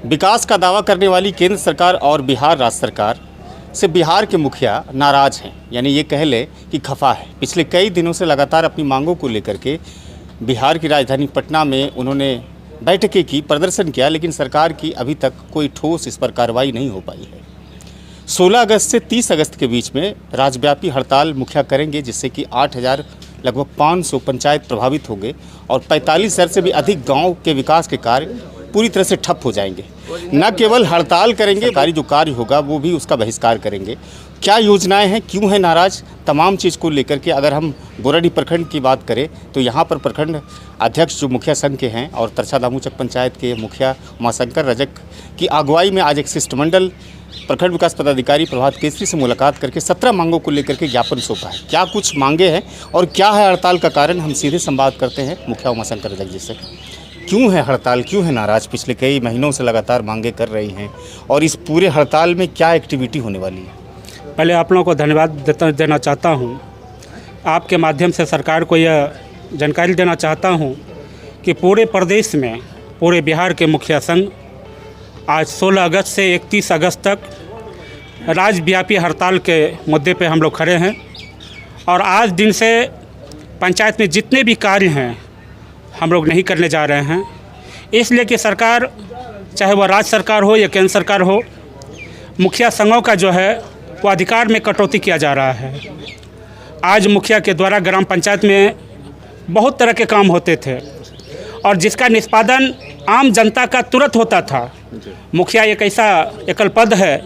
विकास का दावा करने वाली केंद्र सरकार और बिहार राज्य सरकार से बिहार के मुखिया नाराज हैं, यानी ये कह लें कि खफा है। पिछले कई दिनों से लगातार अपनी मांगों को लेकर के बिहार की राजधानी पटना में उन्होंने बैठकें की, प्रदर्शन किया, लेकिन सरकार की अभी तक कोई ठोस इस पर कार्रवाई नहीं हो पाई है। 16 अगस्त से 30 अगस्त के बीच में राज्यव्यापी हड़ताल मुखिया करेंगे, जिससे कि 8,000 लगभग 500 पंचायत प्रभावित होंगे और 45,000 से भी अधिक गांव के विकास के कार्य पूरी तरह से ठप हो जाएंगे। न केवल हड़ताल करेंगे, सरकारी जो कार्य होगा वो भी उसका बहिष्कार करेंगे। क्या योजनाएं हैं, क्यों है नाराज, तमाम चीज़ को लेकर के अगर हम गोराडीह प्रखंड की बात करें तो यहाँ पर प्रखंड अध्यक्ष जो मुखिया संघ के हैं और तरछा दामूचक पंचायत के मुखिया उमाशंकर रजक की अगुवाई में आज एक शिष्टमंडल प्रखंड विकास पदाधिकारी प्रभात केसरी से मुलाकात करके 17 मांगों को लेकर के ज्ञापन सौंपा है। क्या कुछ मांगे हैं और क्या है हड़ताल का कारण, हम सीधे संवाद करते हैं मुखिया उमाशंकर रजक जी से। क्यों है हड़ताल, क्यों है नाराज, पिछले कई महीनों से लगातार मांगे कर रही हैं और इस पूरे हड़ताल में क्या एक्टिविटी होने वाली है? पहले आप लोगों को धन्यवाद देना चाहता हूं। आपके माध्यम से सरकार को यह जानकारी देना चाहता हूं कि पूरे प्रदेश में, पूरे बिहार के मुखिया संघ आज 16 अगस्त से 31 अगस्त तक राज्यव्यापी हड़ताल के मुद्दे पे हम लोग खड़े हैं। और आज दिन से पंचायत में जितने भी कार्य हैं हम लोग नहीं करने जा रहे हैं, इसलिए कि सरकार, चाहे वह राज्य सरकार हो या केंद्र सरकार हो, मुखिया संघों का जो है वो अधिकार में कटौती किया जा रहा है। आज मुखिया के द्वारा ग्राम पंचायत में बहुत तरह के काम होते थे और जिसका निष्पादन आम जनता का तुरंत होता था। मुखिया एक ऐसा एकल पद है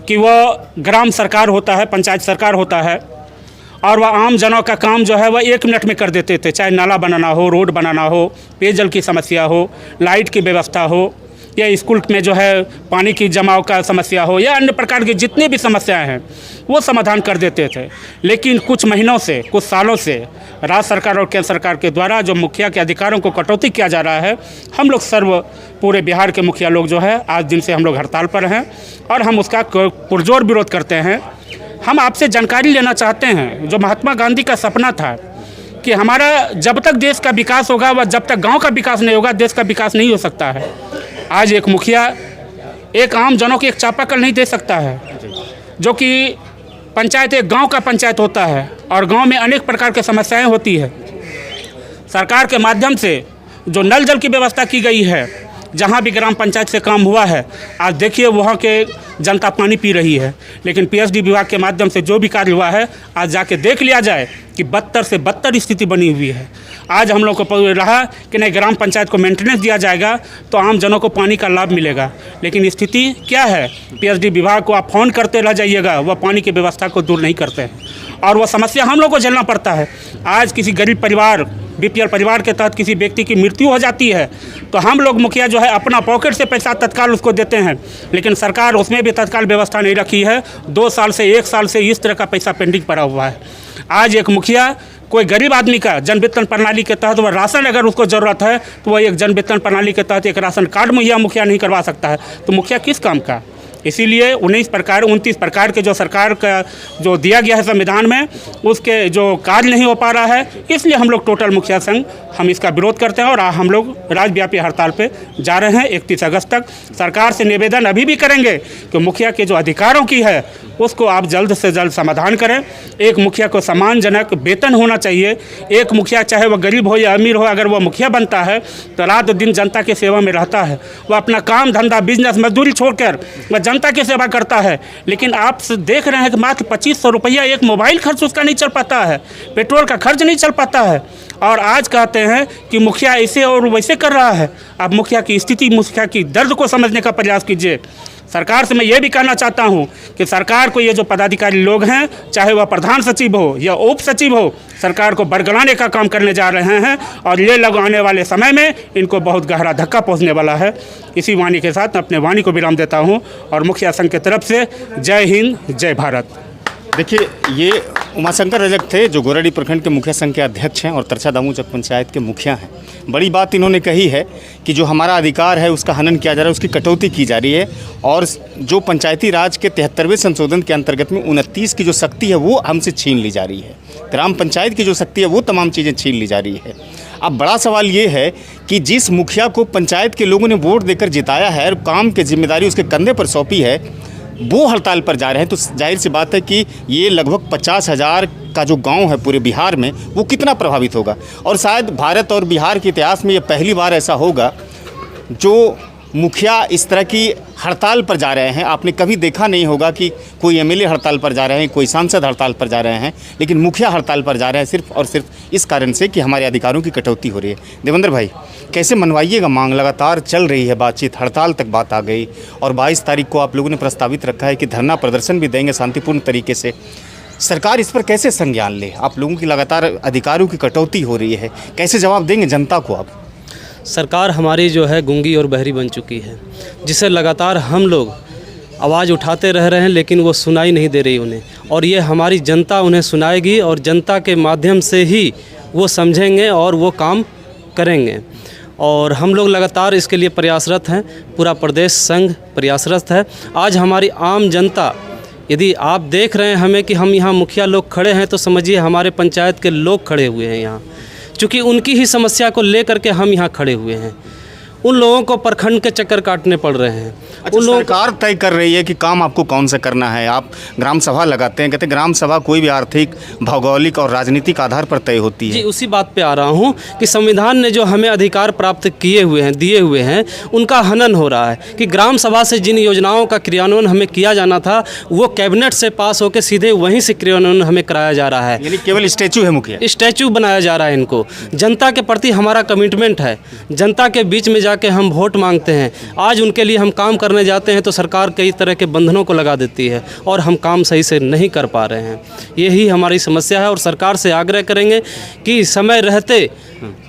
कि वह ग्राम सरकार होता है, पंचायत सरकार होता है और वह आम जनों का काम जो है वह 1 मिनट में कर देते थे। चाहे नाला बनाना हो, रोड बनाना हो, पेयजल की समस्या हो, लाइट की व्यवस्था हो, या स्कूल में जो है पानी की जमाव का समस्या हो, या अन्य प्रकार की जितनी भी समस्याएं हैं वो समाधान कर देते थे। लेकिन कुछ महीनों से, कुछ सालों से राज्य सरकार और केंद्र सरकार के द्वारा जो मुखिया के अधिकारों को कटौती किया जा रहा है, हम लोग पूरे बिहार के मुखिया लोग जो है आज दिन से हम लोग हड़ताल पर हैं और हम उसका पुरजोर विरोध करते हैं। हम आपसे जानकारी लेना चाहते हैं, जो महात्मा गांधी का सपना था कि हमारा जब तक देश का विकास होगा व जब तक गांव का विकास नहीं होगा, देश का विकास नहीं हो सकता है। आज एक मुखिया एक आम जनों को एक चापाकल नहीं दे सकता है, जो कि पंचायत एक गांव का पंचायत होता है और गांव में अनेक प्रकार की समस्याएं होती है। सरकार के माध्यम से जो नल जल की व्यवस्था की गई है, जहां भी ग्राम पंचायत से काम हुआ है, आज देखिए वहां के जनता पानी पी रही है। लेकिन पीएचडी विभाग के माध्यम से जो भी कार्य हुआ है, आज जाके देख लिया जाए कि बदतर से बदतर स्थिति बनी हुई है। आज हम लोग को रहा कि नहीं, ग्राम पंचायत को मेंटेनेंस दिया जाएगा तो आम जनों को पानी का लाभ मिलेगा, लेकिन स्थिति क्या है? पीएचडी विभाग को आप फ़ोन करते रह जाइएगा, वह पानी की व्यवस्था को दूर नहीं करते हैं और वह समस्या हम लोग को झेलना पड़ता है। आज किसी गरीब परिवार, बीपीएल परिवार के तहत किसी व्यक्ति की मृत्यु हो जाती है तो हम लोग मुखिया जो है अपना पॉकेट से पैसा तत्काल उसको देते हैं, लेकिन सरकार उसमें भी तत्काल व्यवस्था नहीं रखी है। 2 साल से 1 साल से इस तरह का पैसा पेंडिंग पड़ा हुआ है। आज एक मुखिया कोई गरीब आदमी का जन वितरण प्रणाली के तहत वह राशन अगर उसको ज़रूरत है तो वह एक जन वितरण प्रणाली के तहत एक राशन कार्ड मुहैया मुखिया नहीं करवा सकता है, तो मुखिया किस काम का? इसीलिए 29 प्रकार के जो सरकार का जो दिया गया है संविधान में, उसके जो कार्य नहीं हो पा रहा है, इसलिए हम लोग टोटल मुखिया संघ हम इसका विरोध करते हैं और हम लोग राज्यव्यापी हड़ताल पे जा रहे हैं 31 अगस्त तक। सरकार से निवेदन अभी भी करेंगे कि मुखिया के जो अधिकारों की है उसको आप जल्द से जल्द समाधान करें। एक मुखिया को सम्मानजनक वेतन होना चाहिए। एक मुखिया चाहे वह गरीब हो या अमीर हो, अगर वह मुखिया बनता है तो रात दिन जनता की सेवा में रहता है। वह अपना काम धंधा, बिजनेस, मजदूरी छोड़कर वह जनता की सेवा करता है। लेकिन आप देख रहे हैं कि मात्र 2500 रुपया एक मोबाइल खर्च उसका नहीं चल पाता है, पेट्रोल का खर्च नहीं चल पाता है और आज कहते हैं कि मुखिया ऐसे और वैसे कर रहा है। आप मुखिया की स्थिति, मुखिया की दर्द को समझने का प्रयास कीजिए। सरकार से मैं ये भी कहना चाहता हूँ कि सरकार को ये जो पदाधिकारी लोग हैं, चाहे वह प्रधान सचिव हो या उप सचिव हो, सरकार को बरगलाने का काम करने जा रहे हैं और ये लोग आने वाले समय में इनको बहुत गहरा धक्का पहुँचने वाला है। इसी वाणी के साथ अपने वाणी को विराम देता हूँ और मुखिया संघ की तरफ से जय हिंद, जय भारत। देखिए, ये उमाशंकर रजक थे जो गोराडीह प्रखंड के मुखिया संघ के अध्यक्ष हैं और तरछा दामूचक पंचायत के मुखिया हैं। बड़ी बात इन्होंने कही है कि जो हमारा अधिकार है उसका हनन किया जा रहा है, उसकी कटौती की जा रही है और जो पंचायती राज के 73वें संशोधन के अंतर्गत में 29 की जो शक्ति है वो हमसे छीन ली जा रही है। ग्राम पंचायत की जो शक्ति है वो तमाम चीज़ें छीन ली जा रही है। अब बड़ा सवाल ये है कि जिस मुखिया को पंचायत के लोगों ने वोट देकर जिताया है और काम की जिम्मेदारी उसके कंधे पर सौंपी है, वो हड़ताल पर जा रहे हैं, तो जाहिर सी बात है कि ये लगभग 50,000 का जो गांव है पूरे बिहार में, वो कितना प्रभावित होगा। और शायद भारत और बिहार के इतिहास में ये पहली बार ऐसा होगा जो मुखिया इस तरह की हड़ताल पर जा रहे हैं। आपने कभी देखा नहीं होगा कि कोई एमएलए हड़ताल पर जा रहे हैं, कोई सांसद हड़ताल पर जा रहे हैं, लेकिन मुखिया हड़ताल पर जा रहे हैं सिर्फ और सिर्फ इस कारण से कि हमारे अधिकारों की कटौती हो रही है। देवेंद्र भाई, कैसे मनवाइएगा मांग? लगातार चल रही है बातचीत, हड़ताल तक बात आ गई और 22 तारीख को आप लोगों ने प्रस्तावित रखा है कि धरना प्रदर्शन भी देंगे शांतिपूर्ण तरीके से। सरकार इस पर कैसे संज्ञान ले? आप लोगों की लगातार अधिकारों की कटौती हो रही है, कैसे जवाब देंगे जनता को आप? सरकार हमारी जो है गूंगी और बहरी बन चुकी है, जिसे लगातार हम लोग आवाज़ उठाते रह रहे हैं, लेकिन वो सुनाई नहीं दे रही उन्हें। और ये हमारी जनता उन्हें सुनाएगी और जनता के माध्यम से ही वो समझेंगे और वो काम करेंगे। और हम लोग लगातार इसके लिए प्रयासरत हैं, पूरा प्रदेश संघ प्रयासरत है। आज हमारी आम जनता, यदि आप देख रहे हैं हमें कि हम यहाँ मुखिया लोग खड़े हैं, तो समझिए हमारे पंचायत के लोग खड़े हुए हैं यहाँ, क्योंकि उनकी ही समस्या को लेकर के हम यहाँ खड़े हुए हैं। उन लोगों को प्रखंड के चक्कर काटने पड़ रहे हैं। अच्छा, सरकार तय कर रही है कि काम आपको कौन सा करना है। आप ग्राम सभा लगाते हैं, कहते हैं ग्राम सभा कोई भी आर्थिक, भौगोलिक और राजनीतिक आधार पर तय होती है। जी, उसी बात पे आ रहा हूँ कि संविधान ने जो हमें अधिकार प्राप्त किए हुए हैं, दिए हुए हैं, उनका हनन हो रहा है कि ग्राम सभा से जिन योजनाओं का क्रियान्वयन हमें किया जाना था, वो कैबिनेट से पास होकर सीधे वहीं से क्रियान्वयन हमें कराया जा रहा है। यानी केवल स्टैचू है मुखिया, स्टैचू बनाया जा रहा है इनको। जनता के प्रति हमारा कमिटमेंट है, जनता के बीच में जाके हम वोट मांगते हैं। आज उनके लिए हम काम करने जाते हैं तो सरकार कई तरह के बंधनों को लगा देती है और हम काम सही से नहीं कर पा रहे हैं। यही हमारी समस्या है और सरकार से आग्रह करेंगे कि समय रहते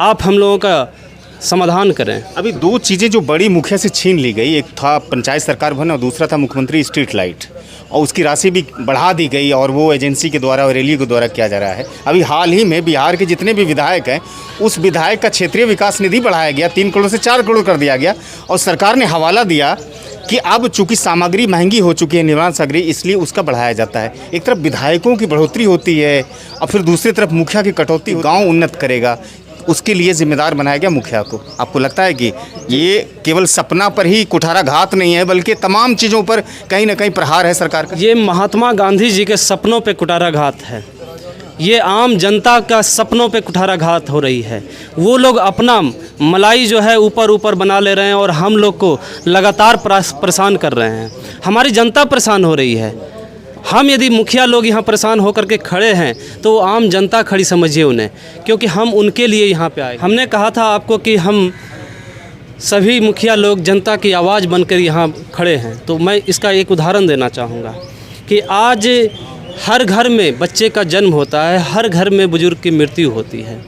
आप हम लोगों का समाधान करें। अभी दो चीज़ें जो बड़ी मुखिया से छीन ली गई, एक था पंचायत सरकार भवन और दूसरा था मुख्यमंत्री स्ट्रीट लाइट, और उसकी राशि भी बढ़ा दी गई और वो एजेंसी के द्वारा और रैली के द्वारा किया जा रहा है। अभी हाल ही में बिहार के जितने भी विधायक हैं, उस विधायक का क्षेत्रीय विकास निधि बढ़ाया गया, 3 करोड़ से 4 करोड़ कर दिया गया और सरकार ने हवाला दिया कि अब चूंकि सामग्री महंगी हो चुकी है, निर्माण सामग्री, इसलिए उसका बढ़ाया जाता है। एक तरफ विधायकों की बढ़ोतरी होती है और फिर दूसरी तरफ मुखिया की कटौती। गाँव उन्नत करेगा, उसके लिए जिम्मेदार बनाया गया मुखिया को। आपको लगता है कि ये केवल सपना पर ही कुठाराघात नहीं है, बल्कि तमाम चीज़ों पर कहीं ना कहीं प्रहार है सरकार का? ये महात्मा गांधी जी के सपनों पे कुठाराघात है, ये आम जनता का सपनों पे कुठाराघात हो रही है। वो लोग अपना मलाई जो है ऊपर ऊपर बना ले रहे हैं और हम लोग को लगातार परेशान कर रहे हैं। हमारी जनता परेशान हो रही है। हम यदि मुखिया लोग यहाँ परेशान होकर के खड़े हैं तो आम जनता खड़ी समझिए उन्हें, क्योंकि हम उनके लिए यहाँ पे आए। हमने कहा था आपको कि हम सभी मुखिया लोग जनता की आवाज़ बनकर यहाँ खड़े हैं। तो मैं इसका एक उदाहरण देना चाहूँगा कि आज हर घर में बच्चे का जन्म होता है, हर घर में बुजुर्ग की मृत्यु होती है।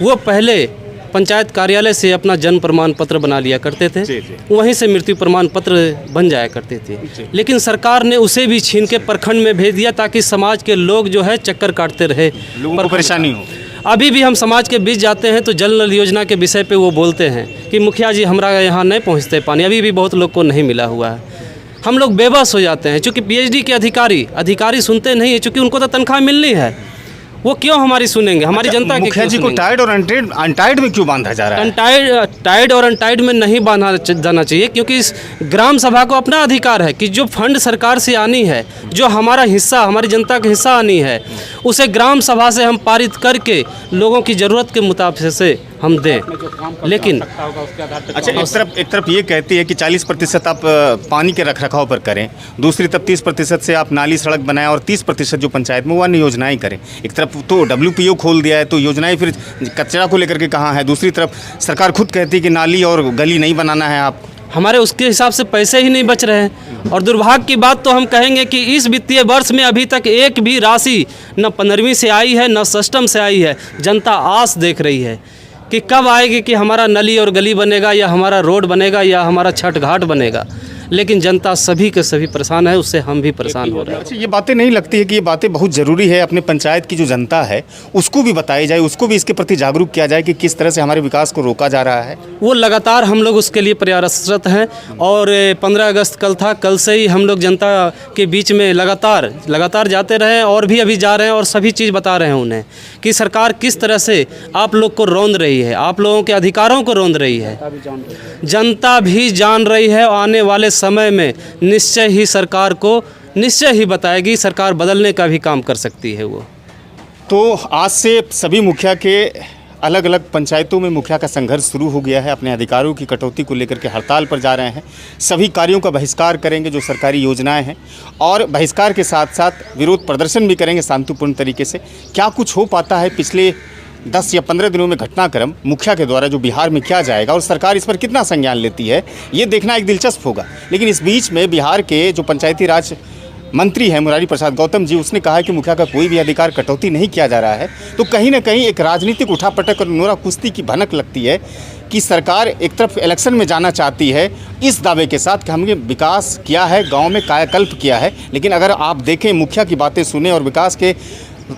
वो पहले पंचायत कार्यालय से अपना जन्म प्रमाण पत्र बना लिया करते थे, वहीं से मृत्यु प्रमाण पत्र बन जाया करते थे। लेकिन सरकार ने उसे भी छीन के प्रखंड में भेज दिया ताकि समाज के लोग जो है चक्कर काटते रहे, लोगों को परेशानी हो। अभी भी हम समाज के बीच जाते हैं तो जल नल योजना के विषय पे वो बोलते हैं कि मुखिया जी हमारा यहाँ नहीं पहुँचते पानी, अभी भी बहुत लोग को नहीं मिला हुआ है। हम लोग बेबस हो जाते हैं, चूँकि पीएचडी के अधिकारी सुनते नहीं है, चूँकि उनको तो तनख्वाह मिलनी है, वो क्यों हमारी सुनेंगे? हमारी जनता की मुखिया जी को टाइड और अनटाइड में क्यों बांधा जा रहा है? टाइड और अनटाइड में नहीं बांधा जाना चाहिए, क्योंकि इस ग्राम सभा को अपना अधिकार है कि जो फंड सरकार से आनी है, जो हमारा हिस्सा, हमारी जनता का हिस्सा आनी है, उसे ग्राम सभा से हम पारित करके लोगों की ज़रूरत के मुताबिक से हम दें। लेकिन अच्छा, एक तरफ ये कहती है कि 40% आप पानी के रखरखाव पर करें, दूसरी तरफ 30% से आप नाली सड़क बनाएं और 30% जो पंचायत में वो अन्य योजनाएं करें। एक तरफ तो WPO खोल दिया है तो योजनाएं फिर कचरा को लेकर के कहाँ है, दूसरी तरफ सरकार खुद कहती है कि नाली और गली नहीं बनाना है। आप हमारे उसके हिसाब से पैसे ही नहीं बच रहे हैं। और दुर्भाग्य की बात तो हम कहेंगे कि इस वित्तीय वर्ष में अभी तक एक भी राशि न 15वीं से आई है, न सिस्टम से आई है। जनता आस देख रही है कि कब आएगी कि हमारा नली और गली बनेगा या हमारा रोड बनेगा या हमारा छठ घाट बनेगा। लेकिन जनता सभी के सभी परेशान है, उससे हम भी परेशान हो रहे हैं। अच्छा, ये बातें नहीं लगती है कि ये बातें बहुत ज़रूरी है, अपने पंचायत की जो जनता है उसको भी बताई जाए, उसको भी इसके प्रति जागरूक किया जाए कि किस तरह से हमारे विकास को रोका जा रहा है? वो लगातार हम लोग उसके लिए प्रयासरत हैं और 15 अगस्त कल था, कल से ही हम लोग जनता के बीच में लगातार जाते रहे और भी अभी जा रहे हैं और सभी चीज़ बता रहे हैं उन्हें कि सरकार किस तरह से आप लोग को रौंद रही है, आप लोगों के अधिकारों को रौंद रही है। जनता भी जान रही है, आने वाले समय में निश्चय ही सरकार को निश्चय ही बताएगी, सरकार बदलने का भी काम कर सकती है वो। तो आज से सभी मुखिया के अलग अलग पंचायतों में मुखिया का संघर्ष शुरू हो गया है। अपने अधिकारों की कटौती को लेकर के हड़ताल पर जा रहे हैं, सभी कार्यों का बहिष्कार करेंगे जो सरकारी योजनाएं हैं, और बहिष्कार के साथ साथ विरोध प्रदर्शन भी करेंगे शांतिपूर्ण तरीके से। क्या कुछ हो पाता है पिछले 10 या 15 दिनों में घटनाक्रम मुखिया के द्वारा जो बिहार में किया जाएगा और सरकार इस पर कितना संज्ञान लेती है, ये देखना एक दिलचस्प होगा। लेकिन इस बीच में बिहार के जो पंचायती राज मंत्री हैं मुरारी प्रसाद गौतम जी, उसने कहा है कि मुखिया का कोई भी अधिकार कटौती नहीं किया जा रहा है। तो कहीं ना कहीं एक राजनीतिक उठापटक और नोरा कुश्ती की भनक लगती है कि सरकार एक तरफ इलेक्शन में जाना चाहती है इस दावे के साथ कि हमने विकास किया है, गांव में कायाकल्प किया है। लेकिन अगर आप देखें, मुखिया की बातें सुने और विकास के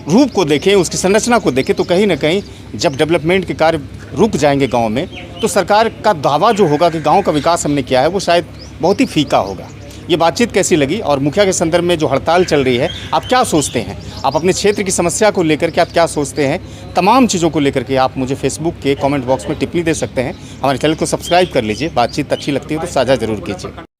रूप को देखें, उसकी संरचना को देखें, तो कहीं ना कहीं जब डेवलपमेंट के कार्य रुक जाएंगे गाँव में, तो सरकार का दावा जो होगा कि गाँव का विकास हमने किया है, वो शायद बहुत ही फीका होगा। ये बातचीत कैसी लगी और मुखिया के संदर्भ में जो हड़ताल चल रही है, आप क्या सोचते हैं? आप अपने क्षेत्र की समस्या को लेकर के आप क्या सोचते हैं? तमाम चीज़ों को लेकर के आप मुझे फेसबुक के कमेंट बॉक्स में टिप्पणी दे सकते हैं। हमारे चैनल को सब्सक्राइब कर लीजिए। बातचीत अच्छी लगती है तो साझा ज़रूर कीजिए।